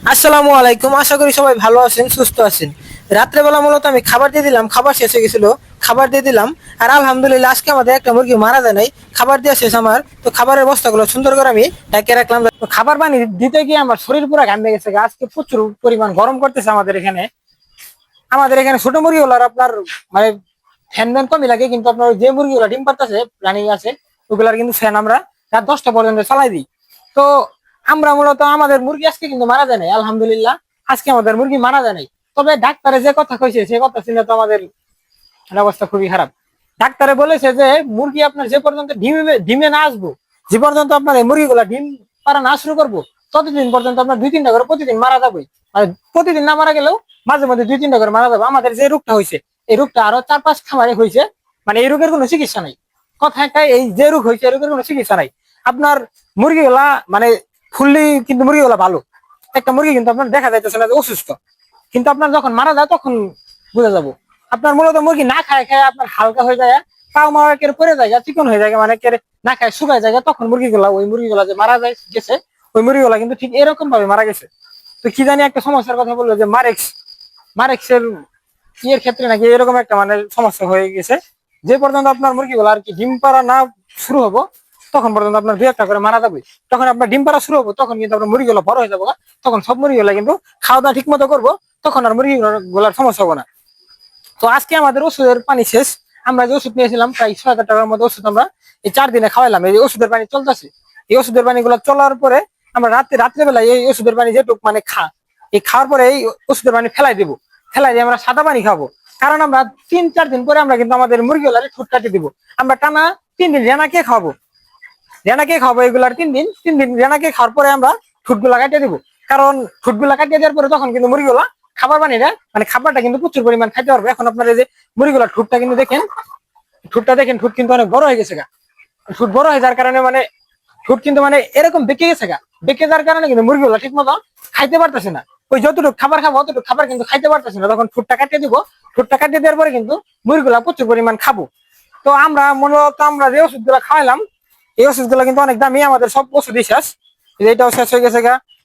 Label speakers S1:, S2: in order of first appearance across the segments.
S1: আসসালামু আলাইকুম। আশা করি সবাই ভালো আছেন, সুস্থ আছেন। রাত্রেবেলা মূলত আমি খাবার দিয়ে দিলাম, খাবার শেষ হয়ে গেছিল, খাবার দিয়ে দিলাম। আর আলহামদুলিল্লাহ আজকে আমাদের একটা মুরগি মারা যায় নাই, খাবার দেওয়া শেষ আমার। তো খাবারের বস্তাগুলো সুন্দর করে আমি ঢেকে রাখলাম। তো খাবার পানি দিতে গিয়ে আমার শরীর পুরো ঘামে গেছে। আজকে প্রচুর পরিমাণ গরম করতেছে আমাদের এখানে ছোট মুরগিগুলোর আপনার মানে ফ্যান ম্যান কমই লাগে, কিন্তু আপনার যে মুরগিগুলো ডিম পারতেছে রানিং আছে ওগুলার কিন্তু ফ্যান আমরা রাত 10টা পর্যন্ত চালাই দিই। তো আমরা মূলত আমাদের মুরগি আজকে কিন্তু মারা যায় নাই, আলহামদুলিল্লাহ। আজকে আমাদের মুরগি মারা যায় নাই। তবে ডাক্তারে যে কথা কইছে সে কথা শুনে তো আমাদের অবস্থা খুবই খারাপ। ডাক্তারে বলেছে যে মুরগি আপনার যে পর্যন্ত ডিমে ডিমে না আসবো, যে পর্যন্ত আপনার এই মুরগিগুলা ডিম পাড়া না শুরু করবো, ততদিন পর্যন্ত আপনার 2-3টা করে প্রতিদিন মারা যাবে। আর প্রতিদিন না মারা গেলেও মাঝে মধ্যে 2-3টা করে মারা যাবে। আমাদের যে রোগটা হয়েছে এই রোগটা আরো 4-5 খামারে হয়েছে, মানে এই রোগের কোনো চিকিৎসা নাই। কথা একটাই, এই যে রোগ হয়েছে এই রোগের কোনো চিকিৎসা নাই। আপনার মুরগিগুলা মানে ফুললি কিন্তু মুরগিগুলা ভালো। একটা মুরগি কিন্তু আপনার দেখা যাইতেছে না যে অসুস্থ, কিন্তু আপনার যখন মারা যায় তখন বুঝা যাবো। আপনার মূলত মুরগি না খায় খায় আপনার হালকা হয়ে যায়, পাও মারা কেড়ে পড়ে যায়, চিকন হয়ে যায়, মানে কেড়ে না খায় শুকায় যায়, তখন ওই মুরগিগুলা যে মারা যায় গেছে, ওই মুরগিগুলা কিন্তু ঠিক এরকম ভাবে মারা গেছে। তো কি জানি একটা সমস্যার কথা বললো যে মারেক্সের ইয়ের ক্ষেত্রে নাকি এরকম একটা মানে সমস্যা হয়ে গেছে। যে পর্যন্ত আপনার মুরগিগুলো আর কি ডিম পাড়া না শুরু হবো তখন পর্যন্ত আপনার 2-1টা করে মারা যাবে। তখন আপনার ডিম পাড়া শুরু হবো তখন কিন্তু আপনার মুরগিগুলো বড় হয়ে যাবো, তখন সব মুরগিগুলা কিন্তু খাওয়া দাওয়া ঠিক মতো করবো, তখন আর মুরগিগুলার সমস্যা হবো না। তো আজকে আমাদের ওষুধের পানি শেষ। আমরা যে ওষুধ নিয়েছিলাম প্রায় 6,000 টাকার মতো ওষুধ আমরা এই 4 দিনে খাওয়াইলাম। এই ওষুধের পানি চলতেছে। এই ওষুধের পানি গুলো চলার পরে আমরা রাত্রেবেলায় এই ওষুধের পানি যেটুক মানে এই খাওয়ার পরে এই ওষুধের পানি ফেলাই দিয়ে আমরা সাদা পানি খাবো। কারণ আমরা 3-4 দিন পরে আমরা কিন্তু আমাদের মুরগিগুলারে ঠোঁট কাটিয়ে দিব। আমরা টানা 3 দিন রেনাকে খাওয়াবো এগুলার 3 দিন রেনাকে খাওয়ার পরে আমরা ঠোঁটগুলা কাটিয়ে দিব। কারণ ঠোঁটগুলা কাটিয়ে দেওয়ার পরে তখন কিন্তু মুরগিগুলা খাবার পানিটা মানে খাবারটা কিন্তু প্রচুর পরিমাণ খাইতে পারবে। এখন আপনার এই যে মুরগিগুলা ঠোঁটটা কিন্তু দেখেন, ঠোঁট কিন্তু অনেক বড় হয়ে গেছে ঠোঁট বড় হয়ে যাওয়ার কারণে মানে ঠোঁট কিন্তু মানে এরকম বেঁকে গেছে বেঁকে যাওয়ার কারণে কিন্তু মুরগিগুলা ঠিক মতো খাইতে পারতেছে না। ওই যতটুকু খাবার খাবো অতটুকু খাবার কিন্তু খাইতে পারতেছে না। তখন ঠোঁটটা কাটিয়ে দিব, ঠোঁটটা কাটিয়ে দেওয়ার পরে কিন্তু মুরগিগুলা প্রচুর পরিমাণ খাবো। তো আমরা যে ওষুধগুলা খাওয়াইলাম এই ওষুধগুলো কিন্তু অনেক দামি। আমাদের সব ওষুধই শেষ, এটাও শেষ হয়ে গেছে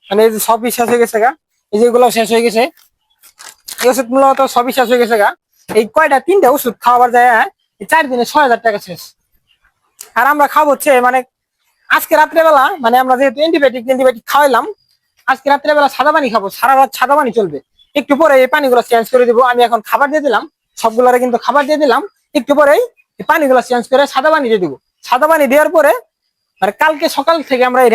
S1: মানে এই যে সবই শেষ হয়ে গেছে এই যেগুলো শেষ হয়ে গেছে। এই ওষুধ মূলত সবই শেষ হয়ে গেছে এই কয়টা 3টা ওষুধ খাওয়াবার যায় 4 দিনে 6,000 টাকা শেষ। আর আমরা খাবো হচ্ছে মানে আজকে রাত্রেবেলা মানে আমরা যেহেতু অ্যান্টিবায়োটিক খাওয়াইলাম, আজকে রাত্রেবেলা সাদা পানি খাবো, সারা রাত সাদা পানি চলবে। একটু পরে এই পানিগুলো চেঞ্জ করে দিব। আমি এখন খাবার দিয়ে দিলাম, সবগুলারে কিন্তু খাবার দিয়ে দিলাম। একটু পরেই এই পানিগুলো চেঞ্জ করে সাদা পানি দিয়ে দিব। সাদা পানি দেওয়ার পরে মানে কালকে সকাল থেকে আমরা এই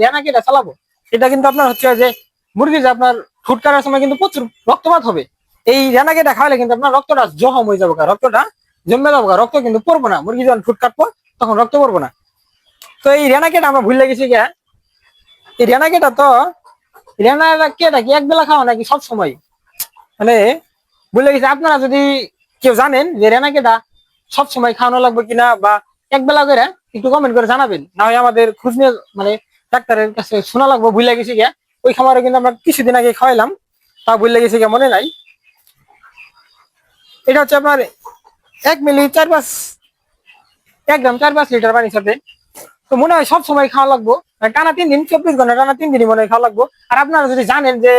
S1: রেনাকেটা চালাবো। এটা কিন্তু আপনার হচ্ছে যে মুরগি যে আপনার ঠোঁট কাটার সময় কিন্তু প্রচুর রক্তপাত হবে। এই রেনাকেটা খাওয়ালে কিন্তু আপনার রক্তটা জহম হয়ে যাবো, রক্তটা জমে যাবো, রক্ত কিন্তু পড়বো না। মুরগি যখন ঠোঁট কাটবো তখন রক্ত পড়বো না। তো এই রেনাকেটা আমরা ভুলে গেছি এই রেনাকেটা তো রেনাকেটা কি এক বেলা খাওয়া নাকি সব সময় মানে ভুলে গেছি। আপনারা যদি কেউ জানেন যে রেনাকেটা সব সময় খাওয়ানো লাগবে কিনা বা এক বেলা করে একটু কমেন্ট করে জানাবেন। না হয় আমাদের খোঁজ নিয়ে মানে ডাক্তারের কাছে শোনা লাগবো। ভুলে গেছি ওই খামারে কিন্তু আমরা কিছুদিন আগে খাওয়াইলাম, তা ভুলে গেছি মনে নাই। এটা হচ্ছে আপনার 1 মিলি 4-5 1 গ্রাম 4-5 লিটার পানির সাথে। তো মনে হয় সব সময় খাওয়া লাগবো, টানা 3 দিন 24 ঘন্টা টানা 3 দিনই মনে হয় খাওয়া লাগবো। আর আপনারা যদি জানেন যে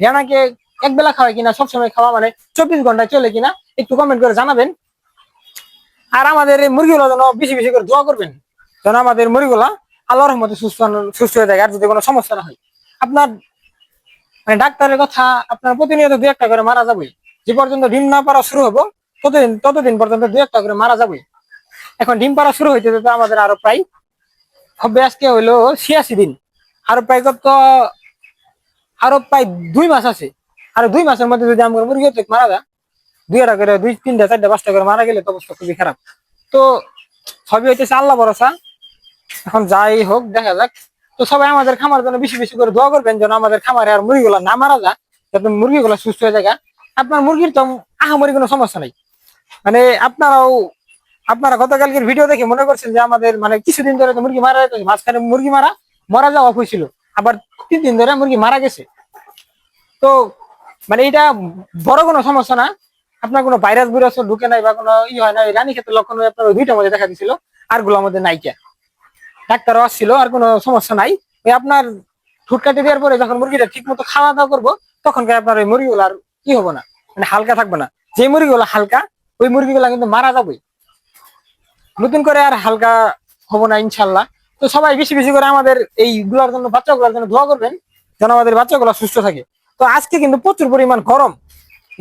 S1: রেনাকে এক বেলা খাওয়ায় কিনা সবসময় খাওয়া মানে 24 ঘন্টায় চলে কিনা একটু কমেন্ট করে জানাবেন। আর আমাদের এই মুরগিগুলো যেন বেশি বেশি করে দোয়া করবেন, যেন আমাদের মুরগিগুলা আল্লাহর রহমতে সুস্থ হয়ে যায় আর যদি কোনো সমস্যা না হয়। আপনার মানে ডাক্তারের কথা আপনার প্রতিনিয়ত 2-1টা করে মারা যাবে। যে পর্যন্ত ডিম না পাড়া শুরু হবো ততদিন পর্যন্ত 2-1টা করে মারা যাবে। এখন ডিম পাড়া শুরু হইতে যেতে আমাদের আরো প্রায় হবে আজকে হইলো 86 দিন। আরো প্রায় আরো প্রায় 2 মাস আছে। আর 2 মাসের মধ্যে যদি আমার মুরগি মারা যায় 2টা করে 2-3টা 4টা 5টা করে মারা গেলে তো অবস্থা খুবই খারাপ। তো সবই হইতেছে আল্লাহ ভরসা। এখন যাই হোক দেখা যাক। তো সবাই আমাদের খামার জন্য বেশি বেশি করে দোয়া করবেন যেন আমাদের খামারে আর মুরগিগুলো না মারা যায়, যাতে মুরগিগুলো সুস্থ হয়ে যায়। আপনার মুরগির তো আহামরি কোনো সমস্যা নাই। মানে আপনারা গতকালকের ভিডিও দেখে মনে করছেন যে আমাদের মানে কিছুদিন ধরে তো মুরগি মারা যাচ্ছে, মাঝখানে মুরগি মারা যাওয়া হয়েছিল, আবার 3 দিন ধরে মুরগি মারা গেছে। তো মানে এটা বড় কোনো সমস্যা না। আপনার কোনো ভাইরাস ঢুকে নাই বা কোনো হয় না। রানী ক্ষেত্রে লক্ষণ আপনার 2টার মধ্যে দেখা দিছিল, আর গুলোর মধ্যে নাইকা। ডাক্তারও আসছিল, আর কোনো সমস্যা নাই। ওই আপনার ঠুট কাটে দেওয়ার পরে যখন মুরগিটা ঠিক মতো খাওয়া দাওয়া করবো তখন আপনার ওই মুরগিগুলো আর কি হবো না, মানে হালকা থাকবে না। যে মুরগিগুলো হালকা ওই মুরগিগুলা কিন্তু মারা যাবে, নতুন করে আর হালকা হবো না ইনশাল্লাহ। তো সবাই বেশি বেশি করে আমাদের এইগুলোর জন্য, বাচ্চাগুলোর জন্য দোয়া করবেন যেন আমাদের বাচ্চাগুলো সুস্থ থাকে। তো আজকে কিন্তু প্রচুর পরিমাণ গরম,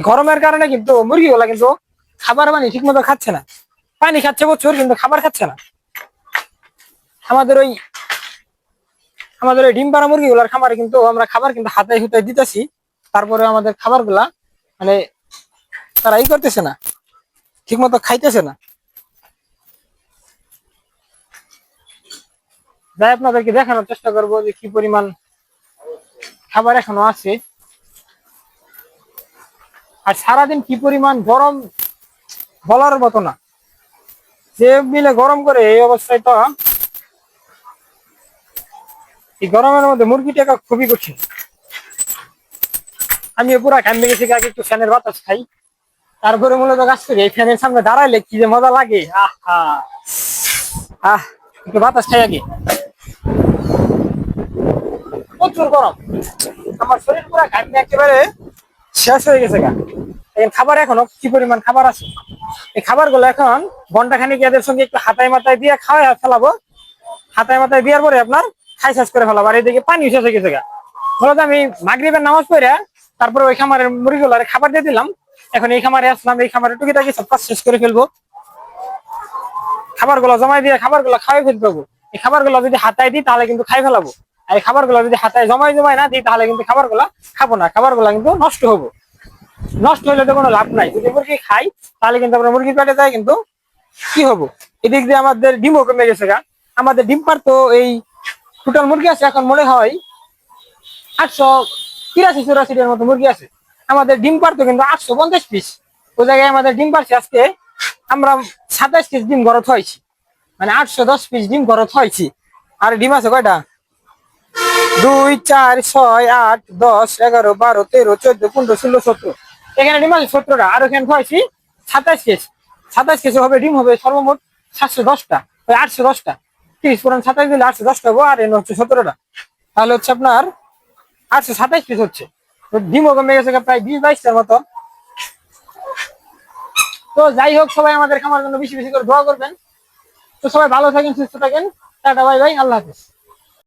S1: গরমের কারণে কিন্তু মুরগিগুলা কিন্তু খাবার পানি ঠিক মতো খাচ্ছে না, পানি খাচ্ছে প্রচুর কিন্তু খাবার খাচ্ছে না। আমাদের ওই ডিম পাড়া মুরগিগুলার খামারে কিন্তু আমরা খাবার কিন্তু হাতায় হুতায় দিতেছি, তারপরে আমাদের খাবারগুলা মানে তারা করতেছে না, ঠিক মতো খাইতেছে না। তাই আপনাদেরকে দেখানোর চেষ্টা করবো যে কি পরিমাণ খাবার এখনো আছে, আর সারাদিন কি পরিমাণ গরম বলার মতো না। যে মিলে গরম করে এই অবস্থায়, তো এই গরমের মধ্যে মুরগি টাকা খুবই কঠিন। আমি পুরা ঘামে গেছি, আগে একটু ফ্যানের বাতাস খাই, তারপরে মূলত কাজ করি। এই ফ্যানের সামনে দাঁড়াইলে কি যে মজা লাগে, একটু বাতাস খাই আগে। প্রচুর গরম, আমার শরীর পুরা ঘামে একেবারে শেষ হয়ে গেছে গা। খাবার এখনো কি পরিমাণ খাবার আছে, এই খাবার গুলো এখন ঘন্টা খানিক এদের সঙ্গে একটু হাতায় মাথায় দিয়ে খাওয়াই ফেলাবো। হাতায় মাথায় দেওয়ার পরে আপনার খাই শেষ করে ফেলাবো। আর এদিকে পানি শেষ হয়ে গেছে গা। মূলত আমি মাগরিবের নামাজ পড়ে তারপরে ওই খামারের মুরগিগুলার খাবার দিয়ে দিলাম। এখন এই খামারে আসলাম, এই খামারে টুকিটাকি সব কাজ শেষ করে ফেলবো, খাবারগুলো জমাই দিয়ে খাবারগুলো খাওয়াই ফেলতে পারবো। এই খাবারগুলো যদি হাতায় দিই তাহলে কিন্তু খাই ফেলাবো, আর এই খাবারগুলো যদি হাতায় জমাই না দিই তাহলে কিন্তু খাবারগুলা খাবো না, খাবারগুলা কিন্তু নষ্ট হবো। নষ্ট হলে তো কোনো লাভ নাই। যদি মুরগি খাই তাহলে কিন্তু আমরা মুরগির পেটে যায় কিন্তু কি হবো, এদিক দিয়ে আমাদের ডিমও কমে গেছে গা। আমাদের ডিম পারতো এই টোটাল মুরগি আছে এখন মনে হয় 883-84 মতো মুরগি আছে। আমাদের ডিম পারতো কিন্তু 850 পিস। ওই জায়গায় আমাদের ডিম পারছে আজকে আমরা 27 পিস ডিম ঘরত হয়েছি, মানে 810 পিস ডিম ঘরত হয়েছি। আর ডিম আছে কয়টা, 2, 4, 6, 8, 10, 11, 12, 13, 14, 15, 16, 17। এখানে ডিম আছে 17টা, আর ওখানে হয়েছি 27 কেজি। 27 কেজি হবে ডিম, হবে সর্বমোট 710টা, ওই 810টা 30 পুরান 27 দিলে 810টা হবো, আর এনে হচ্ছে 17টা, তাহলে হচ্ছে আপনার 827 পিস হচ্ছে। ডিমও কমে গেছে প্রায় 20-22টার মতো। তো যাই হোক, সবাই আমাদের খামার জন্য বেশি বেশি করে দোয়া করবেন। তো সবাই ভালো থাকেন, সুস্থ থাকেন, টাটা বাই বাই, আল্লাহ হাফেজ।